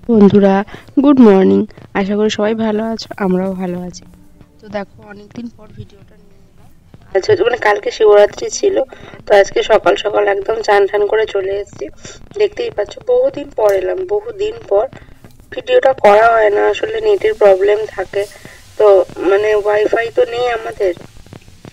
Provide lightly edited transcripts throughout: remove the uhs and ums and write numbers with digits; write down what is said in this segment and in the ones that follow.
বন্ধুরা, good morning. আশা করি সবাই ভালো আছো, আমরাও ভালো আছি। তো দেখো, অনেকদিন পর ভিডিওটা নিয়ে এলাম। আচ্ছা, মানে কালকে শিবরাত্রি ছিল, তো আজকে সকাল সকাল একদম চান টান করে চলে এসেছি। দেখতেই পাচ্ছ, বহুদিন পর এলাম, বহুদিন পর। ভিডিওটা করা হয় না, আসলে নেটের প্রবলেম থাকে। তো মানে ওয়াইফাই তো নেই আমাদের,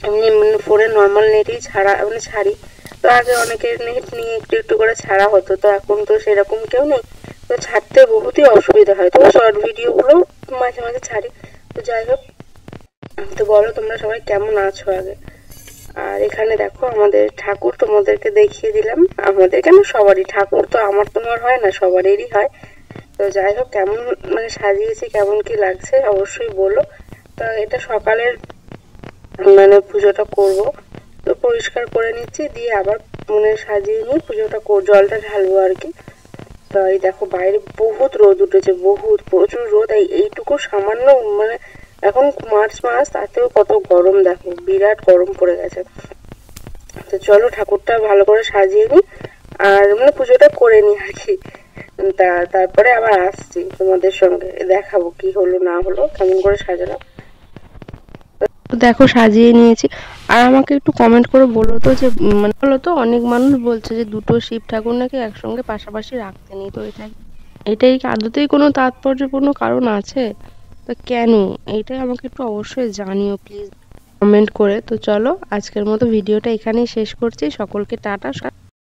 এমনি মানে ফোনে নর্মাল নেটেই ছাড়া মানে ছাড়ি। তো আগে অনেকের নেট নিয়ে একটু একটু করে ছাড়া হতো, তো এখন তো সেরকম কেউ নেই। তো ছাড়তে বহুতই অসুবিধা হয়, তো শর্ট ভিডিওগুলো মাঝে মাঝে ছাড়ি। তো যাই হোক, তো বলো তোমরা সবাই কেমন আছো আগে। আর এখানে দেখো আমাদের ঠাকুর তোমাদেরকে দেখিয়ে দিলাম। আমাদের কেন, সবারই ঠাকুর তো, আমার তোমার হয় না, সবারই হয়। তো যাই হোক, কেমন মানে সাজিয়েছি, কেমন কি লাগছে অবশ্যই বলো। তো এটা সকালের মানে পুজোটা করব। তো পরিষ্কার করে নিচ্ছি, দিয়ে আবার মানে সাজিয়ে নিয়ে পুজোটা জলটা ঢালবো আর কি। তো এই দেখো, বাইরে বহুত রোদ উঠেছে, বহুত প্রচুর রোদ। এইটুকু সামান্য মানে এখন মার্চ মাস, তাতেও কত গরম দেখো, বিরাট গরম পড়ে গেছে। তো চলো ঠাকুরটা ভালো করে সাজিয়ে নিই, আর মানে পুজোটা করে নিই আর কি। তারপরে আবার আসছি তোমাদের সঙ্গে, দেখাবো কি হলো না হলো, কেমন করে সাজালাম। তো দেখো সাজিয়ে নিয়েছি। আর আমাকে একটু কমেন্ট করে বলো তো যে মানে বলো তো, অনেক মানুষ বলছে যে দুটো শিব ঠাকুর নাকি একসঙ্গে পাশাপাশি রাখতে নেই। তো এটাই কি আদতেই কোনো তাৎপর্যপূর্ণ কারণ আছে? তো কেন? এইটাই আমাকে একটু অবশ্যই জানিও প্লিজ কমেন্ট করে। তো চলো, আজকের মতো ভিডিওটা এখানেই শেষ করছি। সকলকে টাটা।